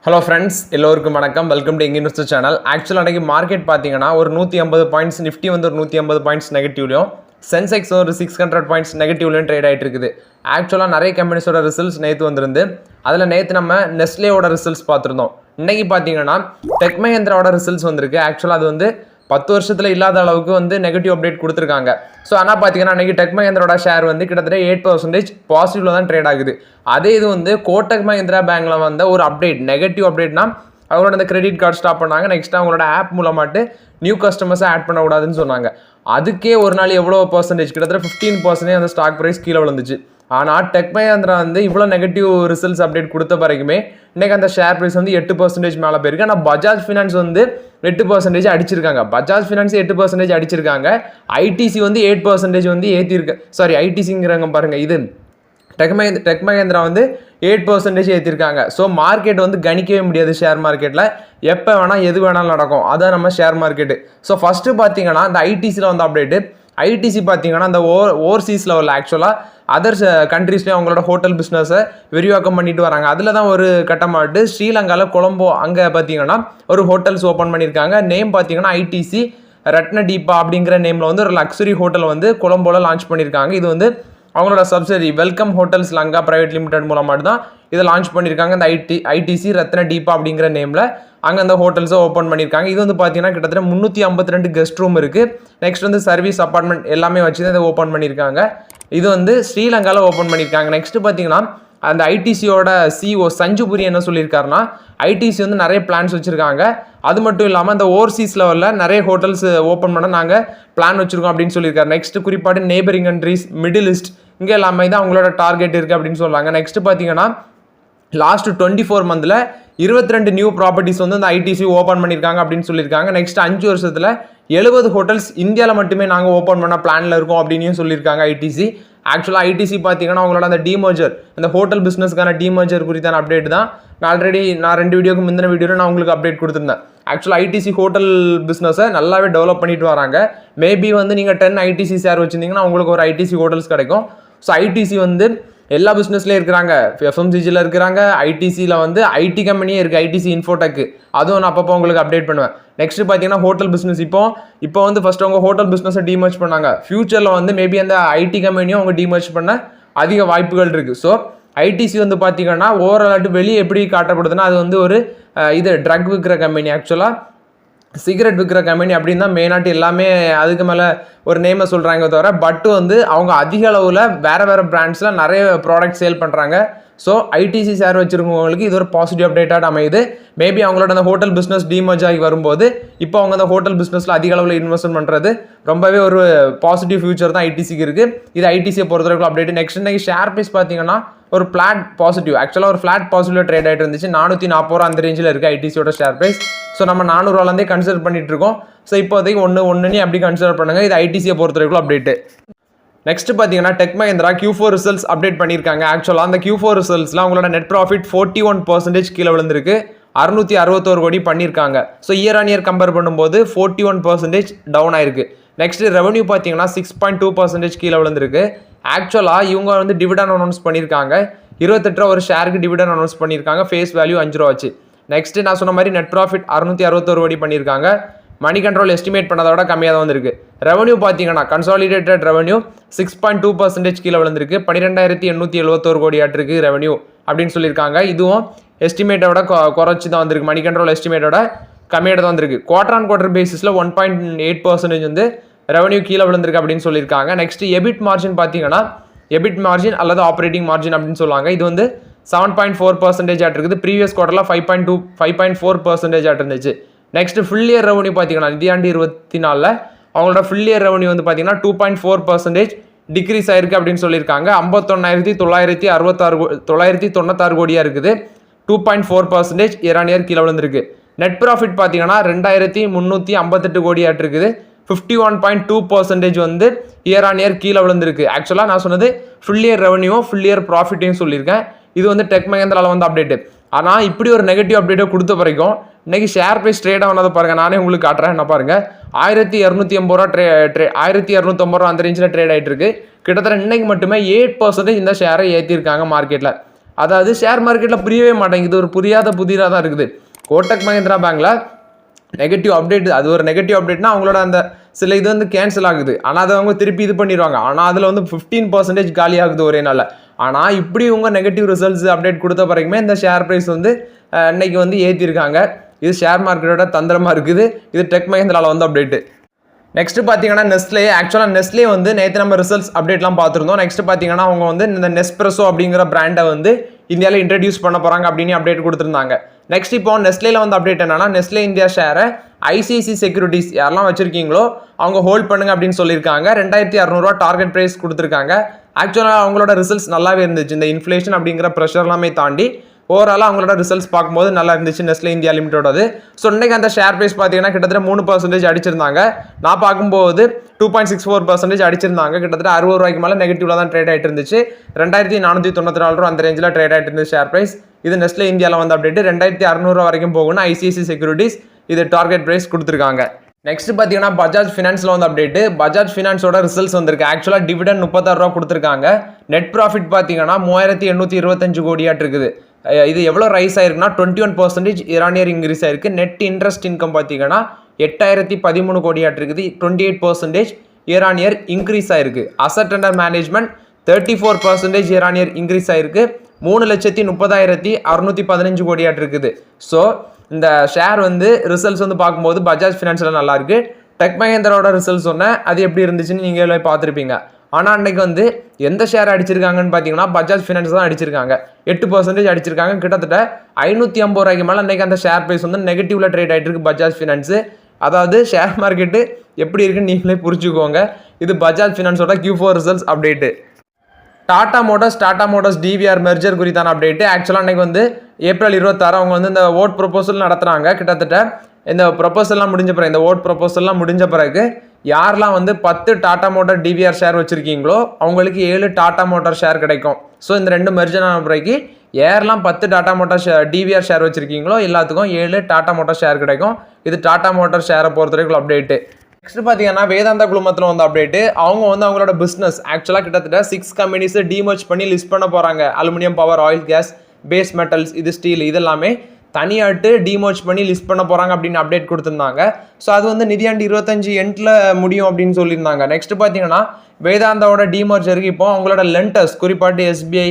Hello friends, எல்லோருக்கும் வணக்கம். Welcome to எங்க இன்வெஸ்டர் சேனல். ஆக்சுவலாக அன்றைக்கி மார்க்கெட் பார்த்தீங்கன்னா ஒரு 150 பாயிண்ட்ஸ், நிஃப்டி வந்து ஒரு 150 பாயிண்ட்ஸ் நெகட்டிவ்லையும், சென்செக்ஸ் ஒரு 600 பாயிண்ட்ஸ் நெகட்டிவ்லையும் ட்ரேட் ஆகிட்டு இருக்குது. ஆக்சுவலாக நிறைய கம்பெனிஸோட ரிசல்ட்ஸ் நேற்று வந்திருந்து. அதில் நேற்று நம்ம நெஸ்லேயோட ரிசல்ட்ஸ் பார்த்துருந்தோம். இன்றைக்கி பார்த்தீங்கன்னா டெக் மஹிந்திராவோட ரிசல்ட்ஸ் வந்திருக்கு. ஆக்சுவலாக அது வந்து 10 வருஷத்தில் இல்லாத அளவுக்கு வந்து நெகட்டிவ் அப்டேட் கொடுத்துருக்காங்க. ஸோ ஆனால் பார்த்தீங்கன்னா அன்றைக்கி டெக் மஹிந்திராவோட ஷேர் வந்து கிட்டத்தட்ட 8% பாசிட்டிவ்ல தான் ட்ரேட் ஆகுது. அதே இது வந்து கோட்டக் மஹிந்திரா பேங்க்கில் வந்த ஒரு அப்டேட், நெகட்டிவ் அப்டேட்னா அவங்களோட அந்த கிரெடிட் கார்டு ஸ்டாப் பண்ணாங்க. நெக்ஸ்ட் அவங்களோட ஆப் மூலமாட்டு நியூ கஸ்டமர்ஸை ஆட் பண்ணக்கூடாதுன்னு சொன்னாங்க. அதுக்கே ஒரு நாள் எவ்வளோ பர்சன்டேஜ், கிட்டத்தட்ட 15% அந்த ஸ்டாக் ப்ரைஸ் கீழே விழுந்துச்சு. ஆனால் டெக் மஹிந்திரா வந்து இவ்வளோ நெகட்டிவ் ரிசல்ட்ஸ் அப்டேட் கொடுத்த வரைக்குமே இன்றைக்கி அந்த ஷேர் ப்ரைஸ் வந்து 8% மேலே போயிருக்கு. ஆனால் பஜாஜ் ஃபினான்ஸ் வந்து 8% அடிச்சிருக்காங்க. பஜாஜ் ஃபினான்ஸ் 8% அடிச்சிருக்காங்க. ஐடிசி வந்து 8% வந்து ஏற்றிருக்கு. சாரி, ஐடிசிங்கிறாங்க பாருங்கள், இது டெக் மஹிந்திரா வந்து 8% ஏற்றிருக்காங்க. ஸோ மார்க்கெட் வந்து கணிக்கவே முடியாது. ஷேர் மார்க்கெட்டில் எப்போ வேணால் எது வேணாலும் நடக்கும். அதான் நம்ம ஷேர் மார்க்கெட்டு. ஸோ ஃபஸ்ட்டு பார்த்தீங்கன்னா இந்த ஐடிசியில் வந்து அப்டேட்டு. ஐடிசி பார்த்தீங்கன்னா அந்த ஓவர்சீஸ் லெவலில் ஆக்சுவலாக அதர்ஸ் கண்ட்ரீஸ்லேயும் அவங்களோட ஹோட்டல் பிஸ்னஸை விரிவாக்கம் பண்ணிட்டு வராங்க. அதில் தான் ஒரு கட்டமாட்டு ஸ்ரீலங்காவில் கொலம்போ அங்கே பார்த்தீங்கன்னா ஒரு ஹோட்டல்ஸ் ஓப்பன் பண்ணியிருக்காங்க. நேம் பார்த்தீங்கன்னா ஐடிசி ரத்னடீபா அப்படிங்கிற நேமில் வந்து ஒரு லக்ஸுரி ஹோட்டல் வந்து கொலம்போவில் லான்ச் பண்ணியிருக்காங்க. இது வந்து அவங்களோட subsidiary welcome hotels Lanka private limited மூலமாக தான் இதை லான்ச் பண்ணியிருக்காங்க. இந்த ஐடிசி ரத்னடீபா அப்படிங்கிற நேமில் அங்கே அந்த ஹோட்டல்ஸை ஓப்பன் பண்ணியிருக்காங்க. இது வந்து பார்த்தீங்கன்னா கிட்டத்தட்ட 352 கெஸ்ட் ரூம் இருக்குது. நெக்ஸ்ட் வந்து சர்வீஸ் அப்பார்ட்மெண்ட் எல்லாமே வச்சு தான் இதை ஓப்பன் பண்ணியிருக்காங்க. இது வந்து ஸ்ரீலங்காவில் ஓப்பன் பண்ணியிருக்காங்க. நெக்ஸ்ட் பார்த்தீங்கன்னா அந்த ஐடிசியோட சிஓ சஞ்சுபுரி என்ன சொல்லியிருக்காருன்னா, ஐடிசி வந்து நிறைய பிளான்ஸ் வச்சுருக்காங்க. அது மட்டும் இல்லாமல் அந்த ஓவர்சீஸ் லெவலில் நிறைய ஹோட்டல்ஸ் ஓப்பன் பண்ண நாங்கள் பிளான் வச்சுருக்கோம் அப்படின்னு சொல்லியிருக்காரு. நெக்ஸ்ட் குறிப்பாட்டு நெய்பரிங் கண்ட்ரீஸ், மிடில் ஈஸ்ட் இங்கே எல்லாமே தான் அவங்களோட டார்கெட் இருக்குது அப்படின்னு சொல்கிறாங்க. நெக்ஸ்ட் பார்த்தீங்கன்னா லாஸ்ட் 24 மந்தில் 22 நியூ ப்ராப்பர்ட்டிஸ் வந்து அந்த ஐடிசி ஓப்பன் பண்ணியிருக்காங்க அப்படின்னு சொல்லியிருக்காங்க. நெக்ஸ்ட் 5 வருஷத்தில் 70 ஹோட்டல்ஸ் இந்தியாவில் மட்டுமே நாங்கள் ஓப்பன் பண்ண பிளானில் இருக்கோம் அப்படின்னு சொல்லியிருக்காங்க ஐடிசி. ஆக்சுவலாக ஐடிசி பார்த்தீங்கன்னா அவங்களோட அந்த டிமர்ஜர், அந்த ஹோட்டல் பிஸ்னஸ்க்கான டிமர்ஜர் குறித்தான அப்டேட் தான் நான் 2 வீடியோக்கு முந்தின வீடியோவில் நான் உங்களுக்கு அப்டேட் கொடுத்துருந்தேன். ஆக்சுவலாக ஐடிசி ஹோட்டல் பிஸ்னஸை நல்லாவே டெவலப் பண்ணிட்டு வராங்க. மேபி வந்து நீங்கள் 10 ஐடிசி ஷேர் வச்சுருந்தீங்கன்னா உங்களுக்கு ஒரு ஐடிசி ஹோட்டல்ஸ் கிடைக்கும். ஸோ ஐடிசி வந்து எல்லா பிஸ்னஸ்லேயும் இருக்கிறாங்க. எஃப்எம்சிஜியில் இருக்கிறாங்க. ஐடிசியில் வந்து ஐடி கம்பெனியே இருக்குது, ஐடிசி இன்ஃபோடெக். அதுவும் நான் அப்பப்போ உங்களுக்கு அப்டேட் பண்ணுவேன். நெக்ஸ்ட் பார்த்தீங்கன்னா ஹோட்டல் பிஸ்னஸ். இப்போ வந்து ஃபஸ்ட் அவங்க ஹோட்டல் பிஸ்னஸை டிமர்ஜ் பண்ணாங்க. ஃபியூச்சரில் வந்து மேபி அந்த ஐடி கம்பெனியும் அவங்க டிமர்ஜ் பண்ண அதிக வாய்ப்புகள் இருக்குது. ஸோ ஐடிசி வந்து பார்த்தீங்கன்னா ஓவராலாட்டு வெளியே எப்படி காட்டப்படுதுன்னா அது வந்து ஒரு இது ட்ரக் விற்கிற கம்பெனி, ஆக்சுவலாக சிகரெட் விற்கிற கம்பெனி அப்படின்னு தான் மெயினாட்டு எல்லாமே அதுக்கு மேலே ஒரு நேமை சொல்கிறாங்க தவிர, பட் வந்து அவங்க அதிக அளவில் வேறு பிராண்ட்ஸில் நிறைய ப்ராடக்ட் சேல் பண்ணுறாங்க. ஸோ ஐடிசி ஷேர் வச்சுருக்கவங்களுக்கு இது ஒரு பாசிட்டிவ் அப்டேட்டாக அமையுது. மேபி அவங்களோட அந்த ஹோட்டல் பிஸ்னஸ் டிமர்ஜ் ஆகி வரும்போது இப்போ அவங்க அந்த ஹோட்டல் பிஸ்னஸில் அதிக அளவில் இன்வெஸ்ட்மெண்ட் பண்ணுறது ரொம்பவே ஒரு பாசிட்டிவ் ஃபியூச்சர் தான் ஐடிசிக்கு இருக்குது. இது ஐடிசியை பொறுத்தவரைக்கும் அப்டேட். நெக்ஸ்ட் இன்றைக்கி ஷேர் ப்ரைஸ் பார்த்தீங்கன்னா ஒரு ஃப்ளாட் பாசிட்டிவ், ஆக்சுவலாக ஒரு ஃப்ளாட் பாசிட்டிவ் ட்ரேட் ஆகிட்டு இருந்துச்சு. 440 அந்த ரேஞ்சில் இருக்குது ஐடிசியோட ஷேர் ப்ரைஸ். ஸோ நம்ம 400 கன்சிடர் பண்ணிட்டு இருக்கோம். ஸோ இப்போதைக்கு ஒன்று அப்படி கன்சிடர் பண்ணுங்கள். இது ஐடிசியை பொறுத்தவரைக்கும் அப்டேட்டு. நெக்ஸ்ட் பார்த்தீங்கன்னா tech Mahindra Q4 results update பண்ணியிருக்காங்க. ஆக்சுவலாக அந்த Q4 ரிசல்ட்ஸில் அவங்களோட நெட் ப்ராஃபிட் 41% கீழே விழுந்திருக்கு. 661 கோடி பண்ணியிருக்காங்க. So year on year compare பண்ணும்போது 41% டவுன் ஆயிருக்கு. நெக்ஸ்ட் ரெவன்யூ பார்த்தீங்கன்னா 6.2% கீழே விழுந்திருக்கு. ஆக்சுவலாக இவங்க வந்து டிவிடன் அனௌன்ஸ் பண்ணியிருக்காங்க. 28 ரூபா ஒரு ஷேருக்கு டிவிடன் அனௌன்ஸ் பண்ணியிருக்காங்க. ஃபேஸ் வேல்யூ 5 ரூபா வச்சு. நெக்ஸ்ட் நான் சொன்ன மாதிரி நெட் ப்ராஃபிட் 661 கோடி பண்ணியிருக்காங்க. மணி கண்ட்ரோல் எஸ்டிமேட் பண்ணதை விட கம்மியாக தான் வந்திருக்கு. ரெவன்யூ பார்த்தீங்கன்னா கன்சாலிடேட்டட் ரெவன்யூ 6.2% கீழே விழுந்திருக்கு. 12,871 கோடி ஆட்டிருக்கு ரெவன்யூ அப்படின்னு சொல்லியிருக்காங்க. இதுவும் எஸ்டிமேட்டை விட குறைச்சி தான் வந்திருக்கு. மணி கண்ட்ரோல் எஸ்டிமேட்டோட கம்மியாக தான் வந்திருக்கு. குவார்டர் ஆன் குவார்டர் பேசிஸில் 1.8% வந்து ரெவன்யூ கீழே விழுந்திருக்கு அப்படின்னு சொல்லியிருக்காங்க. நெக்ஸ்ட் எபிட் மார்ஜின் பார்த்தீங்கன்னா எபிட் மார்ஜின் அல்லது ஆப்ரேட்டிங் மார்ஜின் அப்படின்னு சொல்லுவாங்க. இது வந்து 7.4% ஆட்டிருக்குது. ப்ரீவியஸ் குவார்டரில் 5.4% ஆட்டிருந்துச்சு. நெக்ஸ்ட் ஃபுல் இயர் ரெவன்யூ பார்த்தீங்கன்னா நிதியாண்டு 24 அவங்களோட ஃபுல் இயர் ரெவன்யூ வந்து பார்த்தீங்கன்னா 2.4% டிக்ரீஸ் ஆயிருக்கு அப்படின்னு சொல்லியிருக்காங்க. 51,996 கோடியாக இருக்குது. 2.4% இயர் ஆன் இயர் கீழே விழுந்திருக்கு. நெட் ப்ராஃபிட் பார்த்தீங்கன்னா 2,358 கோடியாட்டு இருக்குது. 51.2% வந்து இயர் ஆன் இயர் கீழே விழுந்திருக்கு. ஆக்சுவலாக நான் சொன்னது ஃபுல் இயர் ரெவன்யூவும் ஃபுல் இயர் ப்ராஃபிட்டையும் சொல்லியிருக்கேன். இது வந்து டெக் மஹிந்திராவில் வந்து அப்டேட்டு. ஆனால் இப்படி ஒரு நெகட்டிவ் அப்டேட்டை கொடுத்த வரைக்கும் இன்றைக்கி ஷேர் ப்ரைஸ் ட்ரேட் ஆனதை பாருங்கள். நானே உங்களுக்கு காட்டுறேன். என்ன பாருங்கள், 1250 ரூபா 1250 ரூபா அந்த ரேஞ்சில் ட்ரேட் ஆகிட்டு இருக்கு. கிட்டத்தட்ட இன்னைக்கு மட்டுமே 8% இந்த ஷேரை ஏற்றிருக்காங்க மார்க்கெட்டில். அதாவது ஷேர் மார்க்கெட்டில் புரியவே மாட்டேங்குது, ஒரு புதிராக தான் இருக்குது. கோட்டக் மஹிந்திரா பேங்க்கில் நெகட்டிவ் அப்டேட், அது ஒரு நெகட்டிவ் அப்டேட்னா அவங்களோட அந்த சில இது வந்து கேன்சல் ஆகுது. ஆனால் அதை அவங்க திருப்பி இது பண்ணிடுவாங்க. ஆனால் அதில் வந்து 15% காலி ஆகுது ஒரே நாளில். ஆனால் இப்படி உங்கள் நெகட்டிவ் ரிசல்ட்ஸ் அப்டேட் கொடுத்த பிறகுமே இந்த ஷேர் ப்ரைஸ் வந்து இன்னைக்கு வந்து ஏற்றிருக்காங்க. இது ஷேர் மார்க்கெட்டோட தந்திரமாக இருக்குது. இது டெக் மஹிந்திராவில் வந்து அப்டேட்டு. நெக்ஸ்ட் பார்த்தீங்கன்னா நெஸ்லே. ஆக்சுவலாக நெஸ்லே வந்து நேற்று நம்ம ரிசல்ட்ஸ் அப்டேட்லாம் பார்த்துருந்தோம். நெக்ஸ்ட் பார்த்தீங்கன்னா அவங்க வந்து இந்த நெஸ்பிரஸோ அப்படிங்கிற பிராண்டை வந்து இந்தியாவில் இன்ட்ரடியூஸ் பண்ண போகிறாங்க அப்படின்னு அப்டேட் கொடுத்துருந்தாங்க. நெக்ஸ்ட் இப்போ நெஸ்லேல வந்து அப்டேட் என்னன்னா, நெஸ்லே இந்தியா ஷேரை ஐசிஐசி செக்யூரிட்டிஸ் யாரெல்லாம் வச்சிருக்கீங்களோ அவங்க ஹோல்ட் பண்ணுங்க அப்படின்னு சொல்லியிருக்காங்க. 2600 டார்கெட் ப்ரைஸ் கொடுத்துருக்காங்க. ஆக்சுவலாக அவங்களோட ரிசல்ட்ஸ் நல்லாவே இருந்துச்சு. இந்த இன்ஃப்ளேஷன் அப்படிங்கிற ப்ரெஷர் எல்லாமே தாண்டி ஓவராலாக அவங்களோட ரிசல்ட்ஸ் பார்க்கும்போது நல்லா இருந்துச்சு நெஸ்லே இந்தியா லிமிட்டோடது. ஸோ இன்றைக்கி அந்த ஷேர் ப்ரைஸ் பார்த்தீங்கன்னா கிட்டத்தட்ட 3% அடிச்சிருந்தாங்க. நான் பார்க்கும்போது 2.64% அடிச்சிருந்தாங்க. கிட்டத்தட்ட 60 ரூபாய்க்கு மேலே நெகட்டிவ்ல தான் ட்ரேட் ஆகிட்டு இருந்துச்சு. 2494 அந்த ரேஞ்சில் ட்ரேட் ஆகிட்டு இருந்துச்சு ஷேர் ப்ரைஸ். இது நெஸ்லே இந்தியாவில் வந்து அப்டேட் 2600 வரைக்கும் போகணும். ஐசிஐசி செக்யூரிட்டிஸ் இது டார்கெட் ப்ரைஸ் கொடுத்துருக்காங்க. நெக்ஸ்ட் பார்த்தீங்கன்னா பஜாஜ் ஃபினான்ஸில் வந்து அப்டேட்டு. பஜாஜ் ஃபினான்ஸோட ரிசல்ட்ஸ் வந்திருக்கு. ஆக்சுவலாக டிவிடன் 36 ரூபா கொடுத்துருக்காங்க. நெட் ப்ராஃபிட் பார்த்தீங்கன்னா 3825 கோடியாட்டு இருக்குது. இது எவ்வளோ ரைஸ் ஆயிருக்குன்னா 21% இயர் இன்க்ரீஸ் ஆயிருக்கு. நெட் இன்ட்ரெஸ்ட் இன்கம் பார்த்தீங்கன்னா 8013 கோடியாட்டு இருக்குது. 28% இயர் இன்க்ரீஸ் ஆயிருக்கு. Asset under management 34% year increase ஆயிருக்கு. 3,30,615 கோடியாட்டு இருக்குது. ஸோ இந்த ஷேர் வந்து ரிசல்ட்ஸ் வந்து பார்க்கும்போது பஜாஜ் ஃபினான்ஸில் நல்லா இருக்கு. டெக் மஹிந்திராவோட ரிசல்ட்ஸ் சொன்னேன், அது எப்படி இருந்துச்சுன்னு நீங்கள் பார்த்துருப்பீங்க. ஆனால் அன்றைக்கி வந்து எந்த ஷேர் அடிச்சிருக்காங்கன்னு பார்த்தீங்கன்னா பஜாஜ் ஃபினான்ஸ் தான் அடிச்சிருக்காங்க. 8% அடிச்சிருக்காங்க. கிட்டத்தட்ட 550 ரூபாய்க்கு மேலே அன்றைக்கி அந்த ஷேர் ப்ரைஸ் வந்து நெகட்டிவ்ல ட்ரேட் ஆகிட்டு இருக்கு பஜாஜ் ஃபினான்ஸு. அதாவது ஷேர் மார்க்கெட்டு எப்படி இருக்குன்னு நீங்களே புரிஞ்சுக்கோங்க. இது பஜாஜ் ஃபினான்ஸோட Q4 results update. Tata Motors DVR merger குறித்தான அப்டேட்டு. ஆக்சுவலாக அன்றைக்கி வந்து ஏப்ரல் 26 அவங்க வந்து இந்த ஓட் ப்ரொபோசல் நடத்துகிறாங்க. கிட்டத்தட்ட இந்த ப்ரொபோசல்லாம் முடிஞ்ச பிறகு, இந்த ஓட் ப்ரொபோசல்லாம் முடிஞ்ச பிறகு யாரெல்லாம் வந்து 10 டாடா மோட்டார் டிவிஆர் ஷேர் வச்சுருக்கீங்களோ அவங்களுக்கு 7 டாடா மோட்டார் ஷேர் கிடைக்கும். ஸோ இந்த ரெண்டு மெர்ஜர் ஆன பிறகு யாரெல்லாம் 10 டாடா மோட்டார் டிவிஆர் ஷேர் வச்சுருக்கீங்களோ எல்லாத்துக்கும் 7 டாடா மோட்டார் ஷேர் கிடைக்கும். இது டாடா மோட்டார் ஷேரை பொறுத்த வரைக்கும் அப்டேட்டு. நெக்ஸ்ட் பார்த்தீங்கன்னா வேதாந்தா குழுமத்தில் வந்து அப்டேட்டு. அவங்க வந்து அவங்களோட பிஸ்னஸ் ஆக்சுவலாக கிட்டத்தட்ட 6 கம்பெனிஸை டீமர்ஜ் பண்ணி லிஸ்ட் பண்ண போகிறாங்க. Aluminium, power, oil, gas, base metals, இது ஸ்டீல், இதெல்லாமே தனியாட்டு டிமர்ஜ் பண்ணி லிஸ்ட் பண்ண போகிறாங்க அப்படின்னு அப்டேட் கொடுத்துருந்தாங்க. ஸோ அது வந்து நிதியாண்டு 25 எண்டில் முடியும் அப்படின்னு சொல்லியிருந்தாங்க. நெக்ஸ்ட் பார்த்தீங்கன்னா வேதாந்தாவோட டிமர்ஜருக்கு இப்போ அவங்களோட லெண்டர்ஸ், குறிப்பாட்டு SBI,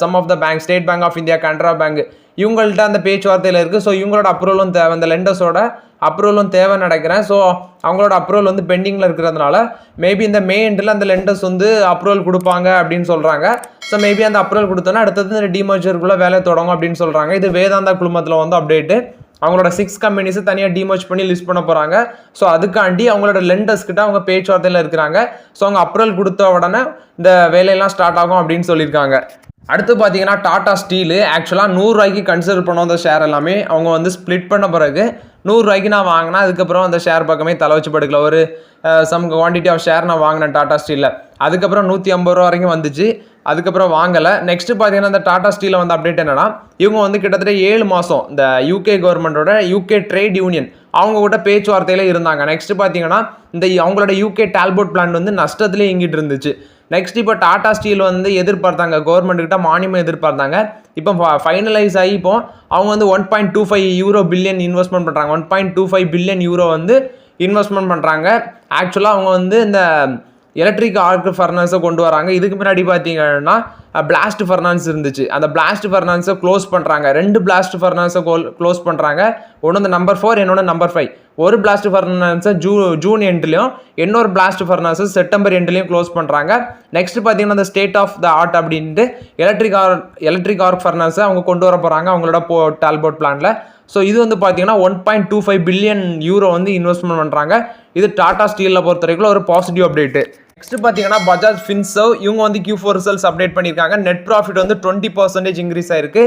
some of the bank, State Bank of India, Canara Bank, இவங்கள்ட்ட அந்த பேச்சுவார்த்தையில் இருக்குது. ஸோ இவங்களோட அப்ரூவலும் தேவை, அந்த லெண்டர்ஸோட அப்ரூவலும் தேவை நினைக்கிறேன். ஸோ அவங்களோட அப்ரூவல் வந்து பெண்டிங்கில் இருக்கிறதுனால மேபி இந்த மே எண்டில் அந்த லெண்டர்ஸ் வந்து அப்ரூவல் கொடுப்பாங்க அப்படின்னு சொல்கிறாங்க. ஸோ மேபி அந்த அப்ரூவல் கொடுத்தோன்னா அடுத்தது இந்த டிமர்ஜருக்குள்ளே வேலை தொடங்கும் அப்படின்னு சொல்கிறாங்க. இது வேதாந்தா குழுமத்தில் வந்து அப்டேட்டு. அவங்களோட 6 கம்பெனிஸை தனியாக டிமர்ஜ் பண்ணி லிஸ்ட் பண்ண போகிறாங்க. ஸோ அதுக்காண்டி அவங்களோட லெண்டர்ஸ் கிட்ட அவங்க பேச்சுவார்த்தையில் இருக்கிறாங்க. ஸோ அவங்க அப்ரூவல் கொடுத்த உடனே இந்த வேலையெல்லாம் ஸ்டார்ட் ஆகும் அப்படின்னு சொல்லியிருக்காங்க. அடுத்து பார்த்தீங்கன்னா டாடா ஸ்டீலு. ஆக்சுவலாக 100 ரூபாய்க்கு கன்சிடர் பண்ண அந்த ஷேர் எல்லாமே அவங்க வந்து ஸ்ப்ளிட் பண்ண பிறகு 100 ரூபாய்க்கு நான் வாங்கினேன். அதுக்கப்புறம் அந்த ஷேர் பக்கமே தலை வச்சு படுக்கல. ஒரு சம் குவான்டிட்டி ஆஃப் ஷேர் நான் வாங்கினேன் டாடா ஸ்டீலில். அதுக்கப்புறம் 150 ரூபா வரைக்கும் வந்துச்சு. அதுக்கப்புறம் வாங்கலை. நெக்ஸ்ட்டு பார்த்தீங்கன்னா இந்த டாடா ஸ்டீலில் வந்து அப்டேட் என்னன்னா, இவங்க வந்து கிட்டத்தட்ட 7 மாதம் இந்த UK கவர்மெண்ட்டோட UK ட்ரேட் யூனியன் அவங்க கூட பேச்சுவார்த்தையில் இருந்தாங்க. நெக்ஸ்ட்டு பார்த்தீங்கன்னா இந்த அவங்களோட UK டால்போட் பிளான் வந்து நஷ்டத்துலேயே இயங்கிட்டு இருந்துச்சு. நெக்ஸ்ட் இப்போ டாடா ஸ்டீல் வந்து எதிர்பார்த்தாங்க, கவர்மெண்ட்டுக்கிட்ட மானியம் எதிர்பார்த்தாங்க. இப்போ ஃபைனலைஸ் ஆகி இப்போ அவங்க வந்து 1.25 பில்லியன் இன்வெஸ்ட்மெண்ட் பண்ணுறாங்க. 1.25 பில்லியன் யூரோ வந்து இன்வெஸ்ட்மெண்ட் பண்ணுறாங்க. ஆக்சுவலாக அவங்க வந்து இந்த எலக்ட்ரிக் ஆர்க் ஃபர்னஸை கொண்டு வராங்க. இதுக்கு முன்னாடி பார்த்தீங்கன்னா பிளாஸ்ட் ஃபர்னான்ஸ் இருந்துச்சு. அந்த பிளாஸ்ட் ஃபர்னான்ஸை க்ளோஸ் பண்ணுறாங்க. 2 பிளாஸ்ட் ஃபர்னான்ஸை க்ளோஸ் பண்ணுறாங்க. ஒன்று இந்த நம்பர் 4, இன்னொன்று நம்பர் 5. ஒரு பிளாஸ்ட் ஃபர்னான்ஸை ஜூன் எண்ட்லையும், இன்னொரு பிளாஸ்ட் ஃபர்னான்ஸை செப்டம்பர் எண்ட்லையும் க்ளோஸ் பண்ணுறாங்க. நெக்ஸ்ட் பார்த்தீங்கன்னா இந்த ஸ்டேட் ஆஃப் த ஆர்ட் அப்படின்ட்டு எலக்ட்ரிக் ஆர்க் ஃபர்னான்ஸை அவங்க கொண்டு வர போகிறாங்க அவங்களோட டால்போட் பிளானில். ஸோ இது வந்து பார்த்தீங்கன்னா 1.25 பில்லியன் யூரோ வந்து இன்வெஸ்ட்மெண்ட் பண்ணுறாங்க. இது டாடா ஸ்டீலில் பொறுத்த வரைக்கும் ஒரு பாசிட்டிவ் அப்டேட்டு. நெக்ஸ்ட் பார்த்தீங்கன்னா பஜாஜ் ஃபின்சர்வ் இவங்க வந்து Q4 ரிசல்ட்ஸ் அப்டேட் பண்ணியிருக்காங்க. நெட் ப்ராஃபிட் வந்து 20% இன்க்ரீஸ் ஆயிருக்கு.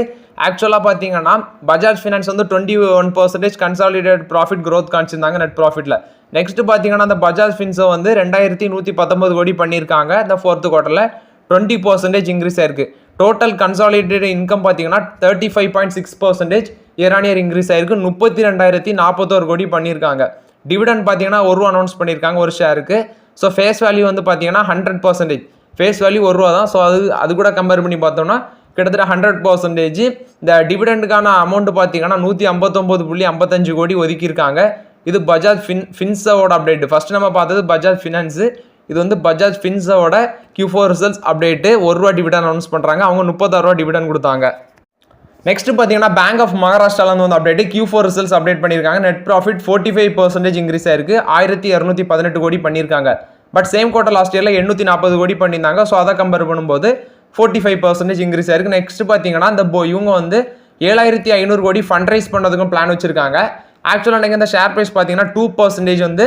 ஆக்சுவலாக பார்த்தீங்கன்னா பஜாஜ் ஃபினான்ஸ் வந்து 21% கன்சாலிடேட் ப்ராஃபிட் க்ரோத் காமிச்சிருந்தாங்க நெட் ப்ராஃபிட்டில். நெக்ஸ்ட் பார்த்தீங்கன்னா அந்த பஜாஜ் ஃபின்சர்வ் வந்து 2119 கோடி பண்ணியிருக்காங்க. இந்த 4th குவார்ட்டரில் 20% இன்க்ரீஸ் ஆயிருக்கு. டோட்டல் கன்சாலிடேட் இன்கம் பார்த்தீங்கன்னா 35.6% இயர் இன்க்ரீஸ் ஆயிருக்கு. 32,041 கோடி பண்ணியிருக்காங்க. டிவிடன் பார்த்தீங்கன்னா 1 ரூபா அனௌன்ஸ் பண்ணியிருக்காங்க ஒரு ஷேருக்கு. ஸோ ஃபேஸ் வேல்யூ வந்து பார்த்தீங்கன்னா 100%. ஃபேஸ் வேல்யூ 1 ரூபா தான். ஸோ அது கூட கம்பேர் பண்ணி பார்த்தோம்னா கிட்டத்தட்ட 100%. இந்த டிவிடெண்டுக்கான அமௌண்ட் பார்த்தீங்கன்னா 159.55 கோடி ஒதுக்கியிருக்காங்க. இது பஜாஜ் ஃபின்ஸோட அப்டேட். ஃபர்ஸ்ட் நம்ம பார்த்தது பஜாஜ் ஃபினான்ஸு, இது வந்து பஜாஜ் ஃபின்ஸோட Q4 results update. ₹1 dividend announce பண்ணுறாங்க. அவங்க ₹36 டிவிடெண்ட் கொடுத்தாங்க. நெக்ஸ்ட் பார்த்தீங்கன்னா பேங்க் ஆஃப் மகாராஷ்டிரால வந்து அப்டேட் Q4 ரிசல்ட்ஸ் அப்டேட் பண்ணியிருக்காங்க. நெட் ப்ராஃபிட் 45% இன்க்ரீஸ் ஆயிருக்கு. 1218 கோடி பண்ணியிருக்காங்க. பட் சேம் குவார்ட்டர் லாஸ்ட் இயர்ல 840 கோடி பண்ணியிருந்தாங்க. ஸோ அதை கம்பேர் பண்ணும்போது 45% இன்க்ரீஸ் ஆயிருக்கு. நெக்ஸ்ட் பார்த்தீங்கன்னா இந்த இவங்க வந்து 7500 கோடி ஃபண்ட் ரைஸ் பண்ணதுக்கும் பிளான் வச்சிருக்காங்க. ஆக்சுவலாக நீங்கள் இந்த ஷேர் ப்ரைஸ் பார்த்தீங்கன்னா 2% வந்து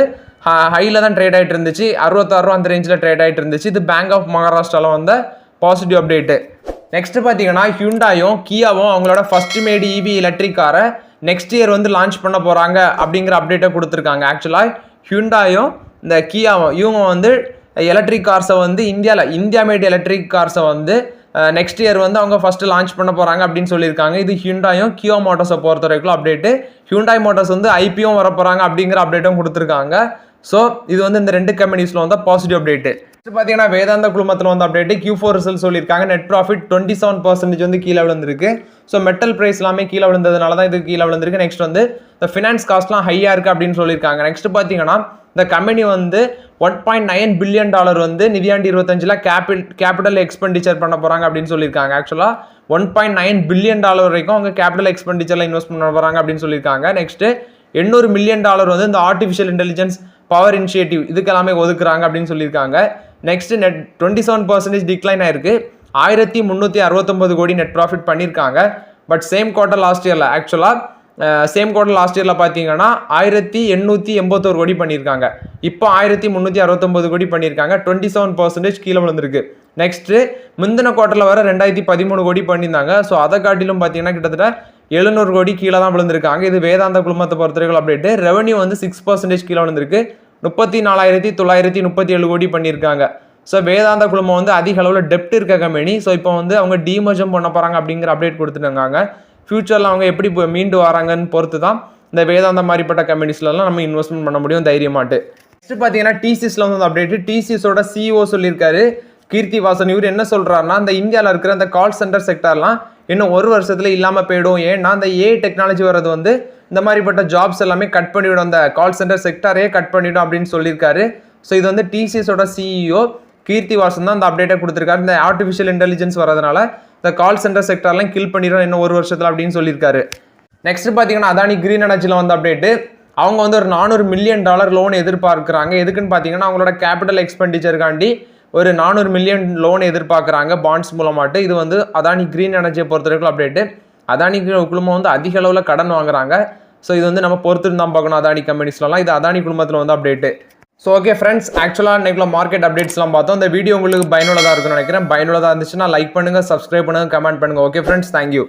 ஹையில் தான் ட்ரேட் ஆகிட்டு இருந்துச்சு. 66 ரூபா அந்த ரேஞ்சில் ட்ரேட் ஆகிட்டு இருந்துச்சு. இது பேங்க் ஆஃப் மகாராஷ்டிராவில் வந்த பாசிட்டிவ் அப்டேட்டு. நெக்ஸ்ட் பார்த்தீங்கன்னா ஹியூண்டாயும் கியாவும் அவங்களோட ஃபர்ஸ்ட் மேட் இவி எலக்ட்ரிக் காரை நெக்ஸ்ட் இயர் வந்து லான்ச் பண்ண போகிறாங்க அப்படிங்கிற அப்டேட்டை கொடுத்துருக்காங்க. ஆக்சுவலாக ஹியூண்டாயும் இந்த கியாவும் இவங்க வந்து எலக்ட்ரிக் கார்ஸை வந்து இந்தியா மேட் எலக்ட்ரிக் கார்ஸை வந்து நெக்ஸ்ட் இயர் வந்து அவங்க ஃபர்ஸ்ட் லான்ச் பண்ண போகிறாங்க அப்படின்னு சொல்லியிருக்காங்க. இது ஹியூண்டாயும் கியோ மோட்டார்ஸை பொறுத்த வரைக்கும் அப்டேட்டு. ஹியூண்டாய் மோட்டார்ஸ் வந்து ஐபிஓ வர போகிறாங்க அப்படிங்கிற அப்டேட்டும் கொடுத்துருக்காங்க. ஸோ இது வந்து இந்த 2 கம்பெனிஸில் வந்து பாசிட்டிவ் அப்டேட்டு. பார்த்தீங்கன்னா வேதாந்தா குழுமத்தில் வந்து அப்டேட்டு Q4 ரிசல்ட் சொல்லியிருக்காங்க. நெட் ப்ராஃபிட் 27% வந்து கீழே விழுந்திருக்கு. ஸோ மெட்டல் ப்ரைஸ் எல்லாமே கீழே விழுந்ததுனால தான் இது கீழே விழுந்திருக்கு. நெக்ஸ்ட் வந்து இந்த ஃபினான்ஸ் காஸ்ட்லாம் ஹையாக இருக்குது அப்படின்னு சொல்லியிருக்காங்க. நெக்ஸ்ட் பார்த்தீங்கன்னா இந்த கம்பெனி வந்து $1.9 பில்லியன் வந்து நிதியாண்டு 25ல் கேபிட்டல் எக்ஸ்பெண்டிச்சர் பண்ண போகிறாங்க அப்படின்னு சொல்லியிருக்காங்க. ஆக்சுவலாக $1.9 பில்லியன் வரைக்கும் அவங்க கேபிட்டல் எக்ஸ்பெண்டிச்சரில் இன்வெஸ்ட் பண்ண போகிறாங்க அப்படின்னு சொல்லியிருக்காங்க. நெக்ஸ்ட்டு $800 மில்லியன் வந்து இந்த ஆர்டிஃபிஷியல் இன்டெலிஜென்ஸ் பவர் இனிஷியேட்டிவ் இதுக்கெல்லாமே ஒதுக்குறாங்க அப்படின்னு சொல்லியிருக்காங்க. நெக்ஸ்ட் நெட் 27% டிக்ளைன் ஆயிருக்கு. 1369 கோடி நெட் ப்ராஃபிட் பண்ணியிருக்காங்க. பட் சேம் குவார்ட்டர் லாஸ்ட் இயரில் பார்த்தீங்கன்னா 1881 கோடி பண்ணியிருக்காங்க. இப்போ 1369 கோடி பண்ணியிருக்காங்க. 27% கீழே விழுந்திருக்கு. நெக்ஸ்ட்டு முந்தின குவார்ட்டரில் வர 2013 கோடி பண்ணியிருந்தாங்க. ஸோ அதை காட்டிலும் பார்த்தீங்கன்னா கிட்டத்தட்ட 700 கோடி கீழே தான் விழுந்திருக்காங்க. இது வேதாந்த குழுமத்தை பொறுத்தவரைக்கும் அப்டேட்டு. ரெவன்யூ வந்து 6% கீழே விழுந்திருக்கு. 34,937 கோடி பண்ணியிருக்காங்க. ஸோ வேதாந்த குழுமம் வந்து அதிக அளவில் டெப்ட் இருக்க கம்பெனி. ஸோ இப்போ வந்து அவங்க டீமர்ஜம் பண்ண போகிறாங்க அப்படிங்கிற அப்டேட் கொடுத்துருக்காங்க. ஃபியூச்சரில் அவங்க எப்படி மீண்டு வராங்கன்னு பொறுத்து தான் இந்த வேதாந்த மாதிரிப்பட்ட கம்பெனிஸ்லாம் நம்ம இன்வெஸ்ட்மெண்ட் பண்ண முடியும் தைரியமாட்டு. நெக்ஸ்ட் பார்த்தீங்கன்னா டிசிஎஸ்ல வந்து அப்டேட். டிசிஎஸோட CEO சொல்லியிருக்காரு கீர்த்தி வாசன். இவர் என்ன சொல்கிறாருன்னா இந்த இந்தியாவில் இருக்கிற அந்த கால் சென்டர் செக்டர்லாம் இன்னும் 1 வருஷத்தில் இல்லாமல் போயிடும். ஏன்னா அந்த ஏஐ டெக்னாலஜி வர்றது வந்து இந்த மாதிரிப்பட்ட ஜாப்ஸ் எல்லாமே கட் பண்ணிவிடும், அந்த கால் சென்டர் செக்டரே கட் பண்ணிவிடும் அப்படின்னு சொல்லியிருக்காரு. ஸோ இது வந்து டிசிஎஸோட CEO கீர்த்தி வாசன் தான் அந்த அப்டேட்டை கொடுத்துருக்காரு. இந்த ஆர்டிஃபிஷியல் இன்டெலிஜென்ஸ் வரதுனால இந்த கால் சென்டர் செக்டர்லாம் கில் பண்ணிடும் இன்னும் 1 வருஷத்தில் அப்படின்னு சொல்லியிருக்காரு. நெக்ஸ்ட் பார்த்தீங்கன்னா அதானி கிரீன் எனர்ஜியில் வந்து அப்டேட்டு. அவங்க வந்து ஒரு $400 மில்லியன் லோன் எதிர்பார்க்குறாங்க. எதுக்குன்னு பார்த்தீங்கன்னா அவங்களோட கேபிட்டல் எக்ஸ்பெண்டிச்சருக்காண்டி ஒரு $400 மில்லியன் லோன் எதிர்பார்க்குறாங்க பாண்ட்ஸ் மூலமாட்டு. இது வந்து அதானி கிரீன் எனர்ஜியை பொறுத்த வரைக்கும் அப்டேட்டு. அதானி குழுமம் வந்து அதிக அளவில் கடன் வாங்குறாங்க. ஸோ இது வந்து நம்ம பொறுத்து தான் பார்க்கணும் அதானி கம்பெனிஸ்லாம். இது அதானி குழுமத்தில் வந்து அப்டேட்டு. ஸோ ஓகே ஃப்ரெண்ட்ஸ், ஆக்சுவலாக இன்றைக்குள்ள மார்க்கெட் அப்டேட்ஸ்லாம் பார்த்தோம். இந்த வீடியோ உங்களுக்கு பயனுள்ளதாக இருக்குன்னு நினைக்கிறேன். பயனுள்ளதாக இருந்துச்சுன்னா லைக் பண்ணுங்கள், சப்ஸ்கிரைப் பண்ணுங்கள், கமெண்ட் பண்ணுங்கள். Okay friends, thank you.